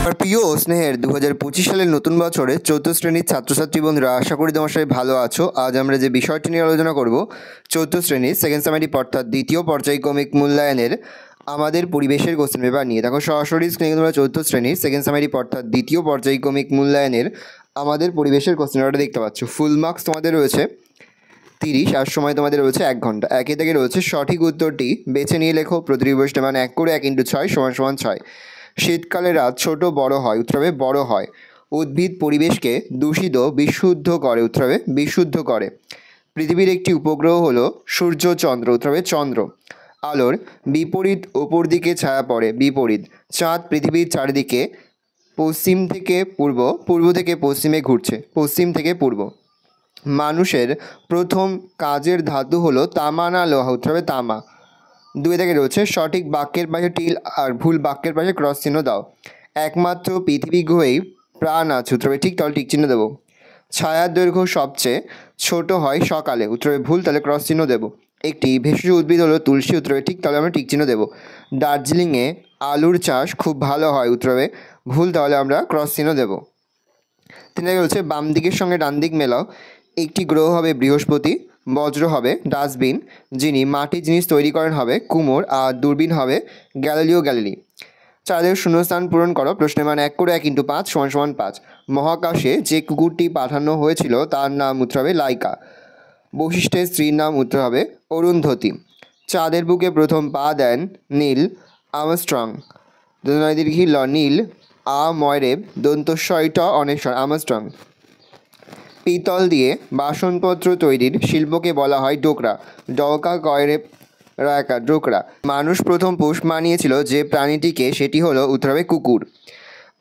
আমার প্রিয় ও স্নেহের 2025 সালের নতুন বছরে 4th শ্রেণীর ছাত্রছাত্রী বন্ধুরা, আশা করি তোমার সবাই ভালো আছো। আজ আমরা যে বিষয়টি নিয়ে আলোচনা করব, 4th শ্রেণীর সেকেন্ড সামেটিক অর্থাৎ দ্বিতীয় পর্যায়ক্রমিক মূল্যায়নের আমাদের পরিবেশের কোশ্চেন পেপার নিয়ে। দেখো সরাসরি স্ক্রিনে তোমরা 4th শ্রেণীর সেকেন্ড সামেটিক অর্থাৎ দ্বিতীয় পর্যায়ক্রমিক মূল্যায়নের আমাদের পরিবেশের কোশ্চেন পেপারটা দেখতে পাচ্ছ। ফুল মার্কস তোমাদের রয়েছে 30 আর সময় তোমাদের রয়েছে 1 ঘন্টা। একে থেকে রয়েছে সঠিক উত্তরটি বেছে নিয়ে লেখো। প্রতিটি প্রশ্নের মান 1 করে 1 × 6 = 6। শীতকালে রাত ছোট বড় হয়, উত্তর হবে বড় হয়। উদ্ভিদ পরিবেশকে দূষিত বিশুদ্ধ করে, উত্তর হবে বিশুদ্ধ করে। পৃথিবীর একটি উপগ্রহ হলো সূর্য চন্দ্র, উত্তর হবে চন্দ্র। আলোর বিপরীত ওপর দিকে ছায়া পড়ে, বিপরীত। চাঁদ পৃথিবীর চারিদিকে পশ্চিম থেকে পূর্ব, পূর্ব থেকে পশ্চিমে ঘুরছে, পশ্চিম থেকে পূর্ব। মানুষের প্রথম কাজের ধাতু হলো তামা না লোহা, উত্তর হবে তামা। 2 থেকে রয়েছে সঠিক বাক্যের পাশে টিল আর ভুল বাক্যের পাশে ক্রস চিহ্ন দাও। একমাত্র পৃথিবী গ্রহেই প্রাণ আছে, উত্তর হবে ঠিক, তাহলে টিক চিহ্ন দেবো। ছায়ার দৈর্ঘ্য সবচেয়ে ছোট হয় সকালে, উত্তর হবে ভুল, তাহলে ক্রস চিহ্ন দেবো। একটি ভেষজ উদ্ভিদ হলো তুলসী, উত্তর হবে ঠিক, তাহলে আমরা টিক চিহ্ন দেবো। দার্জিলিংয়ে আলুর চাষ খুব ভালো হয়, উত্তর হবে ভুল, তাহলে আমরা ক্রস চিহ্ন দেবো। 3 থেকে রয়েছে বাম দিকের সঙ্গে ডান দিক মেলাও। একটি গ্রহ হবে বৃহস্পতি, বজ্র হবে ডাস্টবিন, যিনি মাটির জিনিস তৈরি করেন হবে কুমোর, আর দূরবীন হবে গ্যালিলিও গ্যালিলি। 4 থেকে শূন্যস্থান পূরণ করো। প্রশ্নের মান 1 করে 1 × 5 = 5। মহাকাশে যে কুকুরটি পাঠানো হয়েছিল তার নাম, উত্তর হবে লাইকা। বশিষ্ঠের স্ত্রীর নাম, উত্তর হবে অরুন্ধতী। চাঁদের বুকে প্রথম পা দেন নীল আর্মস্ট্রং। দোদনায় দীর্ঘী ল, নীল আ ময়রেব দন্তস্বয়ট অনেশ্বর আর্মস্ট্রং। পিতল দিয়ে বাসনপত্র তৈরির শিল্পকে বলা হয় ডোকরা, ডকা কয়রেপ রায়কা ডোকরা। মানুষ প্রথম পোষ মানিয়েছিল যে প্রাণীটিকে, সেটি হলো, উত্তর হবে কুকুর।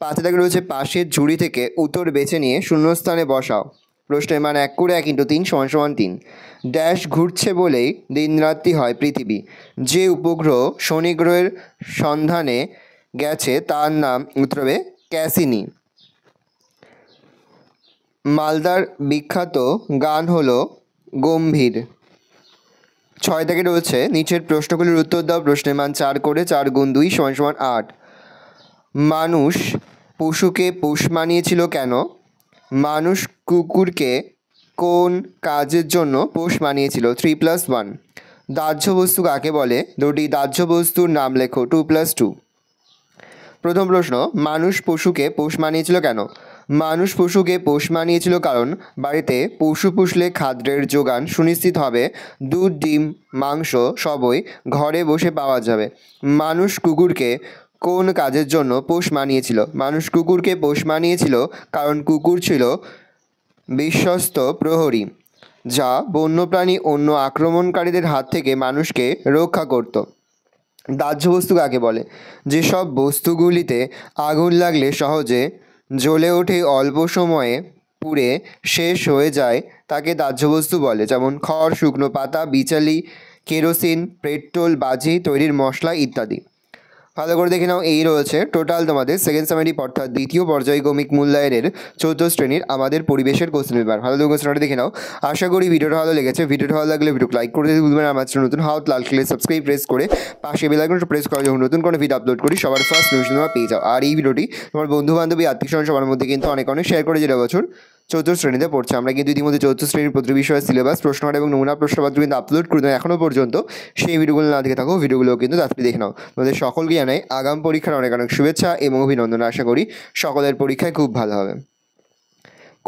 5 থেকে রয়েছে পাশের ঝুড়ি থেকে উত্তর বেছে নিয়ে শূন্যস্থানে বসাও। প্রশ্নের মান 1 করে 1 × 3 = 3। ড্যাশ ঘুরছে বলেই দিনরাত্রি হয় পৃথিবী। যে উপগ্রহ শনি গ্রহের সন্ধানে গেছে তার নাম, উত্তর হবে ক্যাসিনি। মালদার বিখ্যাত গান হলো গম্ভীর। 6 থেকে রয়েছে নিচের প্রশ্নগুলির উত্তর দাও। প্রশ্নের মান 4 করে 4 × 2 = 8। মানুষ পশুকে পোষ মানিয়েছিল কেন? মানুষ কুকুরকে কোন কাজের জন্য পোষ মানিয়েছিল? 3+1। দাহ্য বস্তু কাকে বলে? দুটি দাহ্য বস্তুর নাম লেখো। 2+2। প্রথম প্রশ্ন, মানুষ পশুকে পোষ মানিয়েছিল কেন? মানুষ পশুকে পোষ মানিয়েছিল কারণ বাড়িতে পশু পুষলে খাদ্যের যোগান সুনিশ্চিত হবে, দুধ ডিম মাংস সবই ঘরে বসে পাওয়া যাবে। মানুষ কুকুরকে কোন কাজের জন্য পোষ মানিয়েছিল? মানুষ কুকুরকে পোষ মানিয়েছিল কারণ কুকুর ছিল বিশ্বস্ত প্রহরী, যা বন্যপ্রাণী অন্য আক্রমণকারীদের হাত থেকে মানুষকে রক্ষা করত। দাহ্য বস্তু কাকে বলে? যেসব বস্তুগুলিতে আগুন লাগলে সহজে জ্বলে ওঠে, অল্প সময়ে পুড়ে শেষ হয়ে যায়, তাকে দাহ্য বস্তু বলে। যেমন খড়, শুকনো পাতা, বিচালি, কেরোসিন, পেট্রোল, বাজি তৈরির মশলা ইত্যাদি। ভালো করে দেখে নাও, এই রয়েছে টোটাল তোমাদের সেকেন্ড সামেটিক অর্থাৎ দ্বিতীয় পর্যায়ক্রমিক মূল্যায়নের 4th শ্রেণীর আমাদের পরিবেশের কোশ্চেন পেপার। ভালো করে কোশ্চেনটা দেখে নাও। আশা করি ভিডিওটা ভালো লেগেছে। ভিডিওটা ভালো লাগলে ভিডিওকে লাইক করে দিতে ভুলবেন না। আমার চ্যানেল নতুন হাত লাল ক্লিক সাবস্ক্রাইব প্রেস করে পাশে বেল আইকনটা প্রেস করে যখন নতুন কোনো ভিডিও আপলোড করি সবার ফার্স্ট নোটিফিকেশন তোমরা পেয়ে যাও। আর এই ভিডিওটি তোমার বন্ধু বান্ধবী আত্মীয়স্বজন সবার মধ্যে কিন্তু অনেক শেয়ার করে, যেটা বছর 4th শ্রেণীতে পড়ছে। আমরা কিন্তু ইতিমধ্যে 4th শ্রেণীর প্রতি বিষয়ের সিলেবাস, প্রশ্নকার এবং নমুনা প্রশ্নপত্র কিন্তু আপলোড করে দেয় এখনও পর্যন্ত। সেই ভিডিওগুলো না দেখে থাকো, ভিডিওগুলো কিন্তু তাড়াতাড়ি দেখে নাও। তোমাদের সকলকে জানাই আগাম পরীক্ষার অনেক অনেক শুভেচ্ছা এবং অভিনন্দন। আশা করি সকলের পরীক্ষায় খুব ভালো হবে।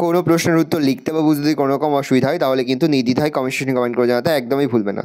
কোনো প্রশ্নের উত্তর লিখতে বা বুঝতে যদি কোনো রকম অসুবিধা হয় তাহলে কিন্তু নির্দ্বিধায় কমেন্ট সেকশনে কমেন্ট করে জানাতে একদমই ভুলবে না।